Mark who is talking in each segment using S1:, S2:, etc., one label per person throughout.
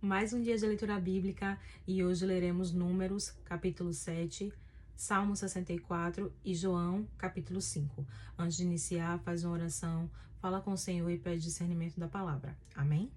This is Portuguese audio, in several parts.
S1: Mais um dia de leitura bíblica e hoje leremos Números, capítulo 7, Salmo 64 e João, capítulo 5. Antes de iniciar, faz uma oração, fala com o Senhor e pede discernimento da palavra. Amém?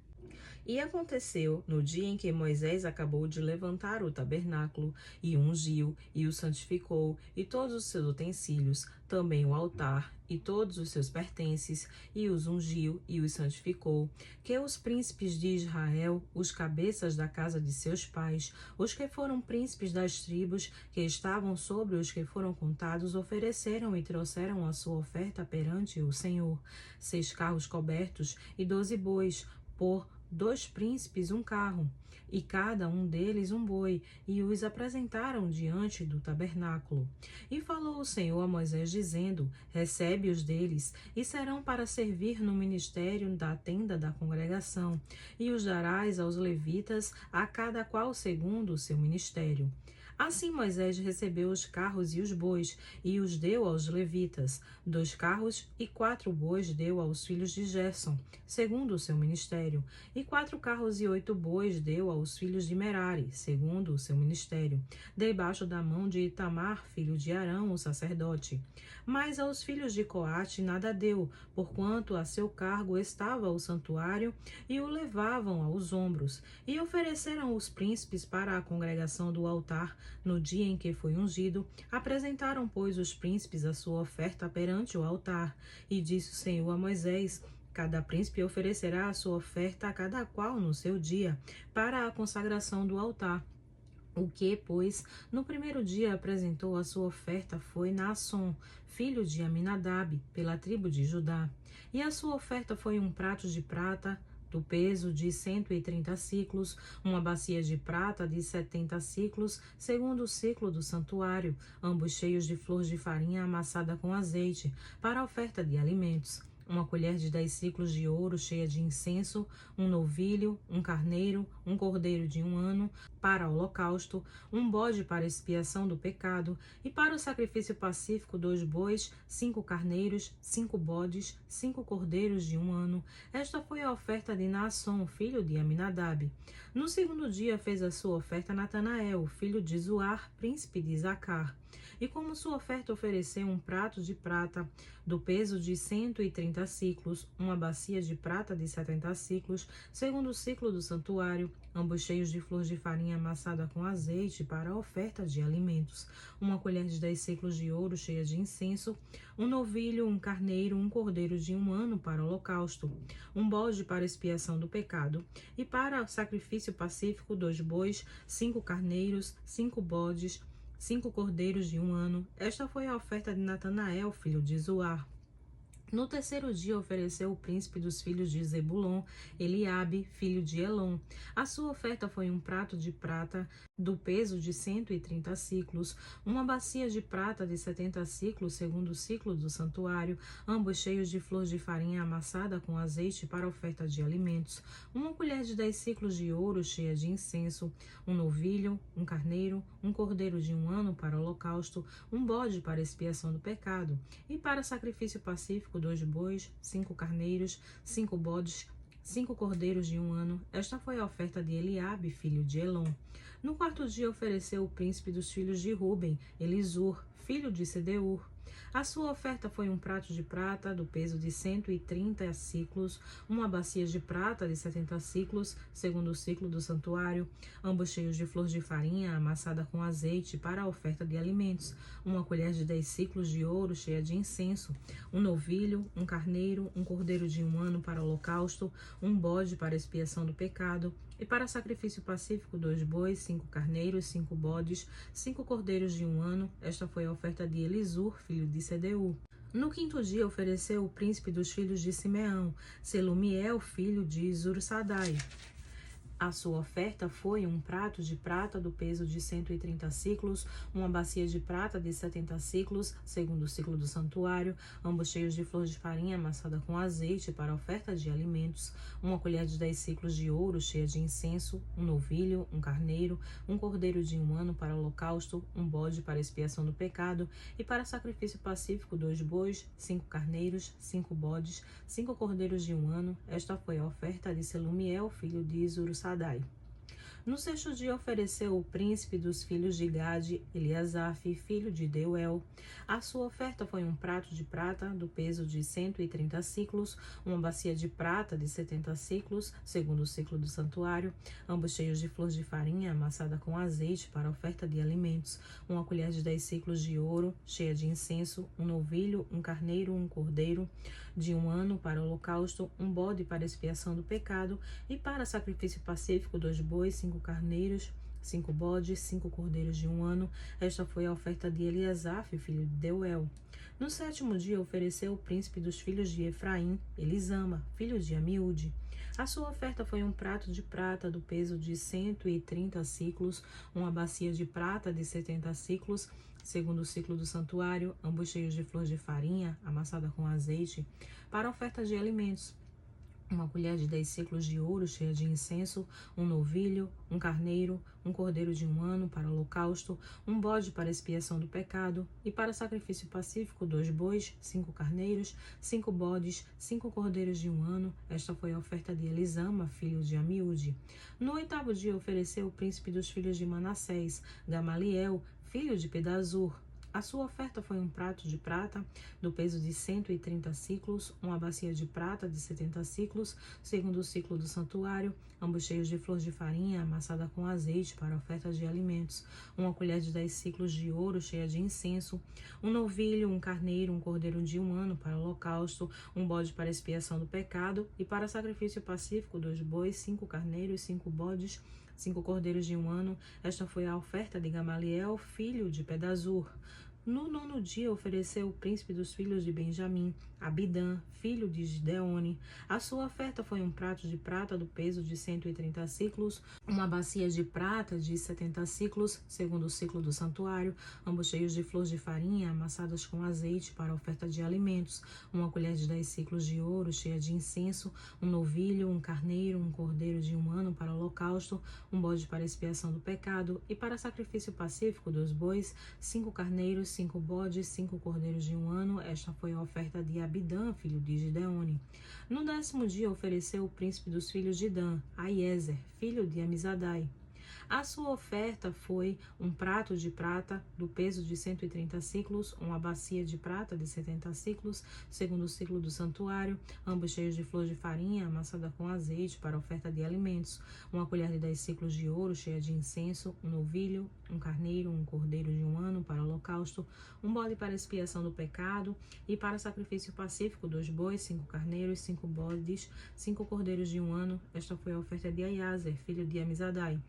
S2: E aconteceu, no dia em que Moisés acabou de levantar o tabernáculo, e o ungiu, e o santificou, e todos os seus utensílios, também o altar, e todos os seus pertences, e os ungiu, e os santificou, que os príncipes de Israel, os cabeças da casa de seus pais, os que foram príncipes das tribos, que estavam sobre os que foram contados, ofereceram e trouxeram a sua oferta perante o Senhor, 6 carros cobertos, e 12 bois, por 2 príncipes um carro, e cada um deles um boi, e os apresentaram diante do tabernáculo. E falou o Senhor a Moisés, dizendo: recebe-os deles, e serão para servir no ministério da tenda da congregação, e os darás aos levitas, a cada qual segundo o seu ministério. Assim Moisés recebeu os carros e os bois, e os deu aos levitas. 2 carros e 4 bois deu aos filhos de Gerson, segundo o seu ministério. E 4 carros e 8 bois deu aos filhos de Merari, segundo o seu ministério, debaixo da mão de Itamar, filho de Arão, o sacerdote. Mas aos filhos de Coate nada deu, porquanto a seu cargo estava o santuário, e o levavam aos ombros. E ofereceram os príncipes para a congregação do altar, no dia em que foi ungido. Apresentaram, pois, os príncipes a sua oferta perante o altar. E disse o Senhor a Moisés: cada príncipe oferecerá a sua oferta a cada qual no seu dia, para a consagração do altar. O que, pois, no primeiro dia apresentou a sua oferta foi Naasson, filho de Aminadab, pela tribo de Judá. E a sua oferta foi um prato de prata, do peso de 130 siclos, uma bacia de prata de 70 siclos, segundo o ciclo do santuário, ambos cheios de flor de farinha amassada com azeite, para a oferta de alimentos. Uma colher de 10 siclos de ouro cheia de incenso, um novilho, um carneiro, um cordeiro de 1 ano, para o holocausto, um bode para expiação do pecado, e para o sacrifício pacífico 2 bois, 5 carneiros, 5 bodes, 5 cordeiros de 1 ano. Esta foi a oferta de Naasson, filho de Aminadab. No segundo dia fez a sua oferta Natanael, filho de Zuar, príncipe de Zacar. E como sua oferta ofereceu um prato de prata, do peso de 130 siclos, uma bacia de prata de 70 siclos, segundo o ciclo do santuário, ambos cheios de flor de farinha amassada com azeite para a oferta de alimentos, uma colher de 10 siclos de ouro cheia de incenso, um novilho, um carneiro, um cordeiro de 1 ano para o holocausto, um bode para expiação do pecado, e para o sacrifício pacífico 2 bois, 5 carneiros, 5 bodes, 5 cordeiros de 1 ano. Esta foi a oferta de Natanael, filho de Zuar. No terceiro dia ofereceu o príncipe dos filhos de Zebulon, Eliabe, filho de Elon. A sua oferta foi um prato de prata do peso de 130 siclos, uma bacia de prata de 70 siclos, segundo o ciclo do santuário, ambos cheios de flor de farinha amassada com azeite para oferta de alimentos, uma colher de 10 siclos de ouro cheia de incenso, um novilho, um carneiro, um cordeiro de 1 ano para holocausto, um bode para expiação do pecado, e para sacrifício pacífico 2 bois, 5 carneiros, 5 bodes, 5 cordeiros de 1 ano. Esta foi a oferta de Eliabe, filho de Elon. No quarto dia ofereceu o príncipe dos filhos de Ruben, Elisur, filho de Sedeur. A sua oferta foi um prato de prata do peso de 130 siclos, uma bacia de prata de 70 siclos, segundo o ciclo do santuário, ambos cheios de flor de farinha amassada com azeite para a oferta de alimentos, uma colher de 10 siclos de ouro cheia de incenso, um novilho, um carneiro, um cordeiro de 1 ano para o holocausto, um bode para expiação do pecado, e para sacrifício pacífico 2 bois, 5 carneiros, 5 bodes, 5 cordeiros de 1 ano. Esta foi a oferta de Elisur, filho de Sedeur. No quinto dia ofereceu o príncipe dos filhos de Simeão, Selumiel, filho de Zursadai. A sua oferta foi um prato de prata do peso de 130 siclos, uma bacia de prata de 70 siclos, segundo o ciclo do santuário, ambos cheios de flor de farinha amassada com azeite para a oferta de alimentos, uma colher de 10 siclos de ouro cheia de incenso, um novilho, um carneiro, um cordeiro de 1 ano para o holocausto, um bode para expiação do pecado, e para sacrifício pacífico 2 bois, 5 carneiros, 5 bodes, 5 cordeiros de 1 ano. Esta foi a oferta de Selumiel, filho de Zursadai.
S1: No sexto dia ofereceu o príncipe dos filhos de Gade, Eliasaf, filho de Deuel. A sua oferta foi um prato de prata do peso de 130 siclos, uma bacia de prata de 70 siclos, segundo o ciclo do santuário, ambos cheios de flor de farinha amassada com azeite para oferta de alimentos, uma colher de 10 siclos de ouro, cheia de incenso, um novilho, um carneiro, um cordeiro de 1 ano para o holocausto, um bode para expiação do pecado, e para sacrifício pacífico 2 bois, 5 carneiros, 5 bodes, 5 cordeiros de 1 ano. Esta foi a oferta de Eliasaf, filho de Deuel. No sétimo dia ofereceu o príncipe dos filhos de Efraim, Elisama, filho de Amiúde. A sua oferta foi um prato de prata do peso de 130 siclos, uma bacia de prata de 70 siclos, segundo o ciclo do santuário, ambos cheios de flor de farinha, amassada com azeite, para oferta de alimentos. Uma colher de 10 siclos de ouro cheia de incenso, um novilho, um carneiro, um cordeiro de 1 ano para holocausto, um bode para expiação do pecado, e para sacrifício pacífico 2 bois, 5 carneiros, 5 bodes, 5 cordeiros de 1 ano. Esta foi a oferta de Elisama, filho de Amiúde. No oitavo dia ofereceu o príncipe dos filhos de Manassés, Gamaliel, filho de Pedazur. A sua oferta foi um prato de prata do peso de 130 siclos, uma bacia de prata de 70 siclos, segundo o ciclo do santuário, ambos cheios de flor de farinha amassada com azeite para oferta de alimentos, uma colher de 10 siclos de ouro cheia de incenso, um novilho, um carneiro, um cordeiro de 1 ano para holocausto, um bode para expiação do pecado, e para sacrifício pacífico 2 bois, 5 carneiros, 5 bodes, 5 cordeiros de 1 ano. Esta foi a oferta de Gamaliel, filho de Pedazur. No nono dia ofereceu o príncipe dos filhos de Benjamim, Abidã, filho de Gideone. A sua oferta foi um prato de prata do peso de 130 siclos, uma bacia de prata de 70 siclos, segundo o ciclo do santuário, ambos cheios de flor de farinha amassadas com azeite para oferta de alimentos, uma colher de 10 siclos de ouro cheia de incenso, um novilho, um carneiro, um cordeiro de 1 ano para holocausto, um bode para expiação do pecado, e para sacrifício pacífico 2 bois, 5 carneiros, 5 bodes, 5 cordeiros de 1 ano. Esta foi a oferta de Abidã, filho de Gideone. No 10º dia ofereceu o príncipe dos filhos de Dan, Aiezer, filho de Amizadai. A sua oferta foi um prato de prata do peso de 130 siclos, uma bacia de prata de 70 siclos, segundo o ciclo do santuário, ambos cheios de flor de farinha amassada com azeite para oferta de alimentos, uma colher de 10 siclos de ouro cheia de incenso, um novilho, um carneiro, um cordeiro de 1 ano para holocausto, um bode para expiação do pecado, e para sacrifício pacífico 2 bois, 5 carneiros, 5 bodes, 5 cordeiros de 1 ano. Esta foi a oferta de Aiazer, filho de Amizadai.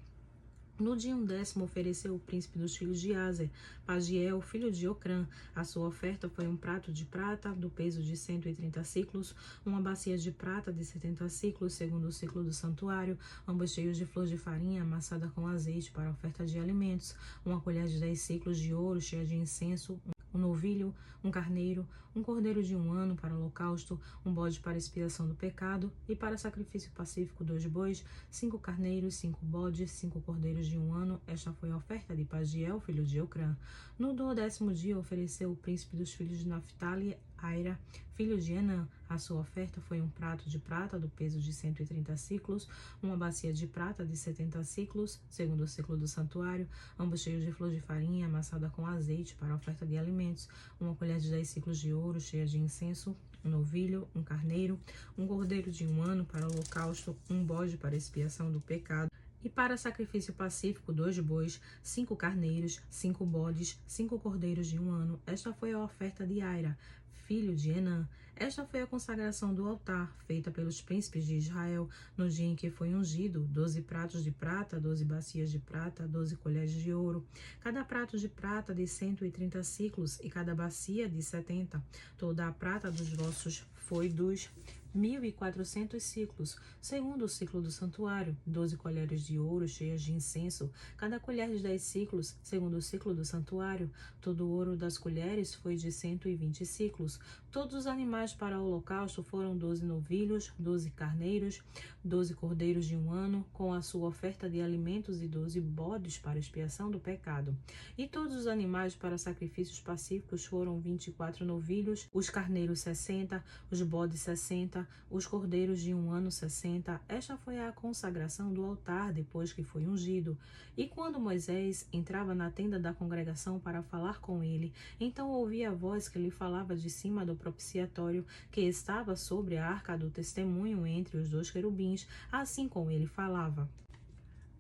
S1: No dia 10º ofereceu o príncipe dos filhos de Azer, Pagiel, filho de Ocrã. A sua oferta foi um prato de prata do peso de 130 siclos, uma bacia de prata de 70 siclos, segundo o ciclo do santuário, ambos cheios de flor de farinha amassada com azeite para oferta de alimentos, uma colher de 10 siclos de ouro cheia de incenso, um novilho, um carneiro, um cordeiro de 1 ano para holocausto, um bode para expiação do pecado, e para sacrifício pacífico 2 bois, 5 carneiros, 5 bodes, 5 cordeiros de 1 ano. Esta foi a oferta de Pagiel, filho de Ocrã. No 10º dia ofereceu o príncipe dos filhos de Naphtali, Aira, filho de Enã. A sua oferta foi um prato de prata do peso de 130 siclos, uma bacia de prata de 70 siclos, segundo o ciclo do santuário, ambos cheios de flor de farinha amassada com azeite para oferta de alimentos, uma colher de 10 siclos de ouro cheia de incenso, um novilho, um carneiro, um cordeiro de 1 ano para holocausto, um bode para expiação do pecado, e para sacrifício pacífico 2 bois, 5 carneiros, 5 bodes, 5 cordeiros de 1 ano. Esta foi a oferta de Aira, filho de Enã. Esta foi a consagração do altar, feita pelos príncipes de Israel, no dia em que foi ungido: 12 pratos de prata, 12 bacias de prata, 12 colheres de ouro, cada prato de prata de 130 siclos, e cada bacia de 70. Toda a prata dos vossos foi dos 1.400 ciclos, segundo o ciclo do santuário, 12 colheres de ouro cheias de incenso, cada colher de 10 ciclos, segundo o ciclo do santuário. Todo o ouro das colheres foi de 120 ciclos. Todos os animais para o holocausto foram 12 novilhos, 12 carneiros, 12 cordeiros de 1 ano, com a sua oferta de alimentos, e 12 bodes para expiação do pecado. E todos os animais para sacrifícios pacíficos foram 24 novilhos, os carneiros 60, os bodes 60, 60, os cordeiros de 1 ano 60. Esta foi a consagração do altar depois que foi ungido. E quando Moisés entrava na tenda da congregação para falar com ele, então ouvia a voz que lhe falava de cima do propiciatório, que estava sobre a arca do testemunho entre os 2 querubins, assim como ele falava.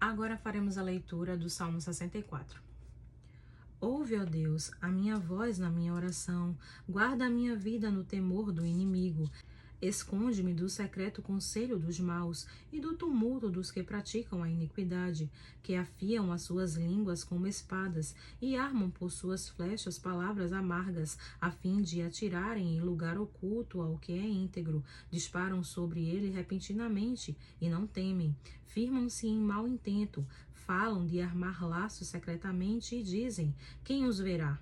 S1: Agora faremos a leitura do Salmo 64. Ouve, ó Deus, a minha voz na minha oração, guarda a minha vida no temor do inimigo. Esconde-me do secreto conselho dos maus e do tumulto dos que praticam a iniquidade, que afiam as suas línguas como espadas e armam por suas flechas palavras amargas, a fim de atirarem em lugar oculto ao que é íntegro. Disparam sobre ele repentinamente e não temem. Firmam-se em mau intento, falam de armar laços secretamente e dizem: quem os verá?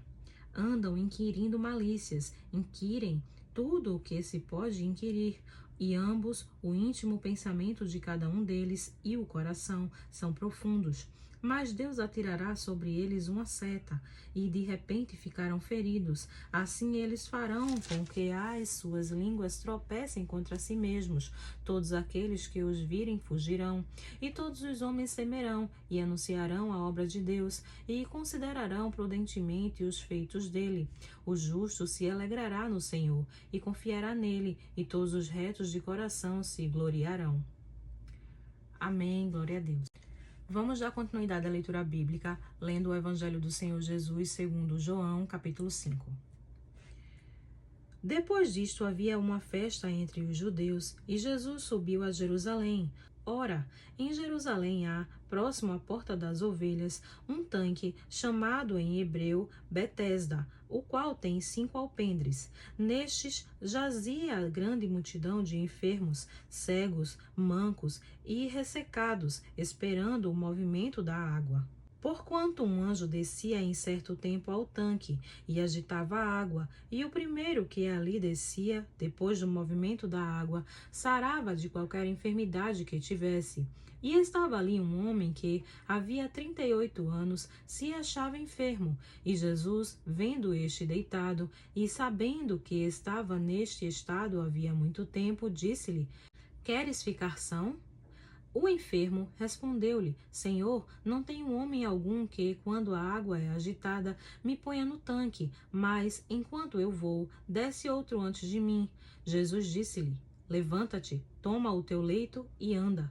S1: Andam inquirindo malícias, inquirem tudo o que se pode inquirir, e ambos, o íntimo pensamento de cada um deles e o coração, são profundos. Mas Deus atirará sobre eles uma seta, e de repente ficarão feridos. Assim eles farão com que as suas línguas tropecem contra si mesmos. Todos aqueles que os virem fugirão, e todos os homens temerão, e anunciarão a obra de Deus, e considerarão prudentemente os feitos dele. O justo se alegrará no Senhor, e confiará nele, e todos os retos de coração se gloriarão. Amém, glória a Deus. Vamos dar continuidade à leitura bíblica, lendo o Evangelho do Senhor Jesus segundo João, capítulo 5. Depois disto havia uma festa entre os judeus, e Jesus subiu a Jerusalém. Ora, em Jerusalém há, próximo à porta das ovelhas, um tanque chamado em hebreu Betesda, o qual tem 5 alpendres. Nestes jazia grande multidão de enfermos, cegos, mancos e ressecados, esperando o movimento da água. Porquanto um anjo descia em certo tempo ao tanque e agitava a água, e o primeiro que ali descia, depois do movimento da água, sarava de qualquer enfermidade que tivesse. E estava ali um homem que, havia 38 anos, se achava enfermo. E Jesus, vendo este deitado, e sabendo que estava neste estado havia muito tempo, disse-lhe: queres ficar são? O enfermo respondeu-lhe: Senhor, não tenho homem algum que, quando a água é agitada, me ponha no tanque, mas, enquanto eu vou, desce outro antes de mim. Jesus disse-lhe: levanta-te, toma o teu leito e anda.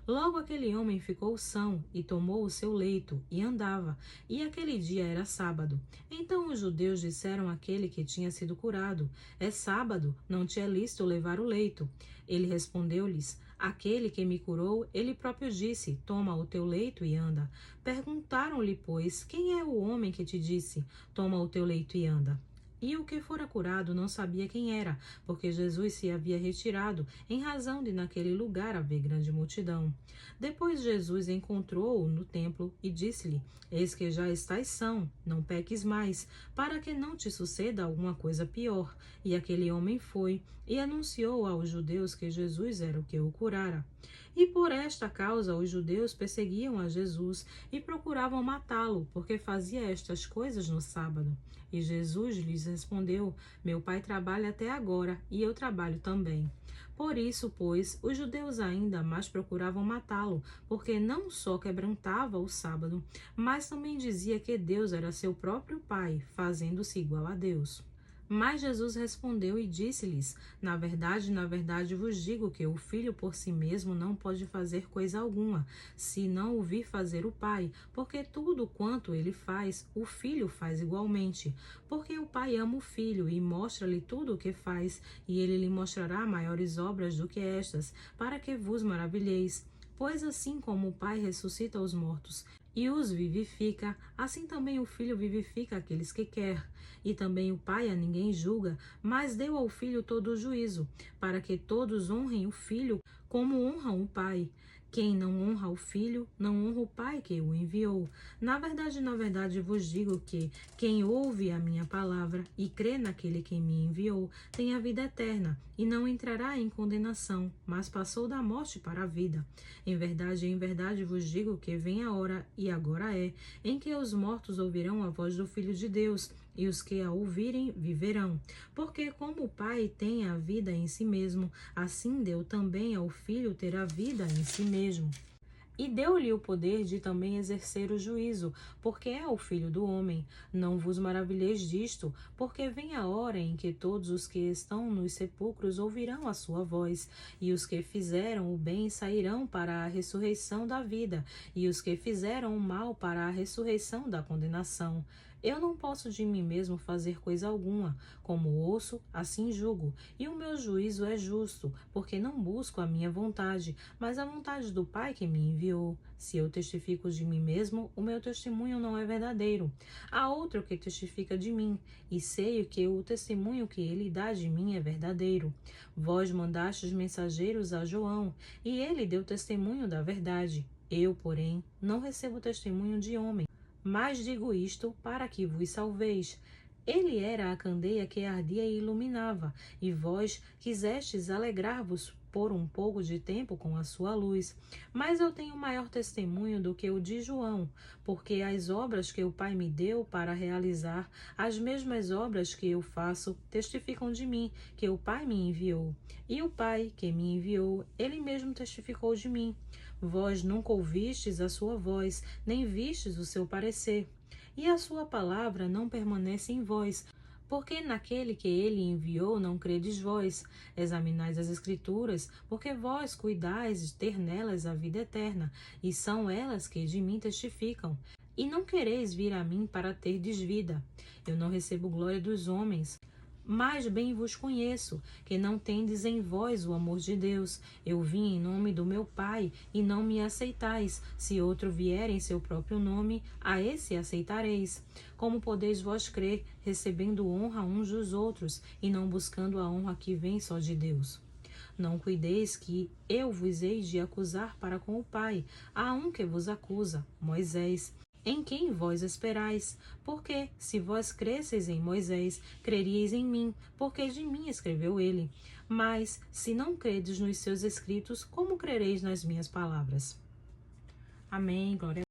S1: Logo aquele homem ficou são e tomou o seu leito e andava, e aquele dia era sábado. Então os judeus disseram àquele que tinha sido curado: é sábado, não te é lícito levar o leito. Ele respondeu-lhes: aquele que me curou, ele próprio disse: toma o teu leito e anda. Perguntaram-lhe, pois, quem é o homem que te disse: toma o teu leito e anda? E o que fora curado não sabia quem era, porque Jesus se havia retirado, em razão de naquele lugar haver grande multidão. Depois Jesus encontrou-o no templo e disse-lhe: eis que já estás são, não peques mais, para que não te suceda alguma coisa pior. E aquele homem foi e anunciou aos judeus que Jesus era o que o curara. E por esta causa os judeus perseguiam a Jesus e procuravam matá-lo, porque fazia estas coisas no sábado. E Jesus lhes respondeu: meu Pai trabalha até agora, e eu trabalho também. Por isso, pois, os judeus ainda mais procuravam matá-lo, porque não só quebrantava o sábado, mas também dizia que Deus era seu próprio Pai, fazendo-se igual a Deus. Mas Jesus respondeu e disse-lhes: na verdade vos digo que o Filho por si mesmo não pode fazer coisa alguma, se não o vir fazer o Pai, porque tudo quanto ele faz, o Filho faz igualmente. Porque o Pai ama o Filho e mostra-lhe tudo o que faz, e ele lhe mostrará maiores obras do que estas, para que vos maravilheis. Pois assim como o Pai ressuscita os mortos e os vivifica, assim também o Filho vivifica aqueles que quer. E também o Pai a ninguém julga, mas deu ao Filho todo o juízo, para que todos honrem o Filho como honram o Pai. Quem não honra o Filho, não honra o Pai que o enviou. Na verdade vos digo que quem ouve a minha palavra e crê naquele que me enviou, tem a vida eterna, e não entrará em condenação, mas passou da morte para a vida. Em verdade vos digo que vem a hora, e agora é, em que os mortos ouvirão a voz do Filho de Deus, e os que a ouvirem viverão. Porque como o Pai tem a vida em si mesmo, assim deu também ao Filho ter a vida em si mesmo. E deu-lhe o poder de também exercer o juízo, porque é o Filho do homem. Não vos maravilheis disto, porque vem a hora em que todos os que estão nos sepulcros ouvirão a sua voz, e os que fizeram o bem sairão para a ressurreição da vida, e os que fizeram o mal para a ressurreição da condenação. Eu não posso de mim mesmo fazer coisa alguma. Como ouço, assim julgo, e o meu juízo é justo, porque não busco a minha vontade, mas a vontade do Pai que me enviou. Se eu testifico de mim mesmo, o meu testemunho não é verdadeiro. Há outro que testifica de mim, e sei que o testemunho que ele dá de mim é verdadeiro. Vós mandastes mensageiros a João, e ele deu testemunho da verdade. Eu, porém, não recebo testemunho de homem. Mas digo isto para que vos salveis. Ele era a candeia que ardia e iluminava, e vós quisestes alegrar-vos por um pouco de tempo com a sua luz. Mas eu tenho maior testemunho do que o de João, porque as obras que o Pai me deu para realizar, as mesmas obras que eu faço, testificam de mim, que o Pai me enviou. E o Pai que me enviou, ele mesmo testificou de mim. Vós nunca ouvistes a sua voz, nem vistes o seu parecer. E a sua palavra não permanece em vós, porque naquele que ele enviou não credes vós. Examinais as Escrituras, porque vós cuidais de ter nelas a vida eterna, e são elas que de mim testificam. E não quereis vir a mim para terdes vida. Eu não recebo glória dos homens, mas bem vos conheço, que não tendes em vós o amor de Deus. Eu vim em nome do meu Pai, e não me aceitais. Se outro vier em seu próprio nome, a esse aceitareis. Como podeis vós crer, recebendo honra uns dos outros, e não buscando a honra que vem só de Deus? Não cuideis que eu vos hei de acusar para com o Pai. Há um que vos acusa, Moisés, em quem vós esperais. Porque, se vós cresceis em Moisés, creríeis em mim, porque de mim escreveu ele. Mas, se não credes nos seus escritos, como crereis nas minhas palavras? Amém. Glória a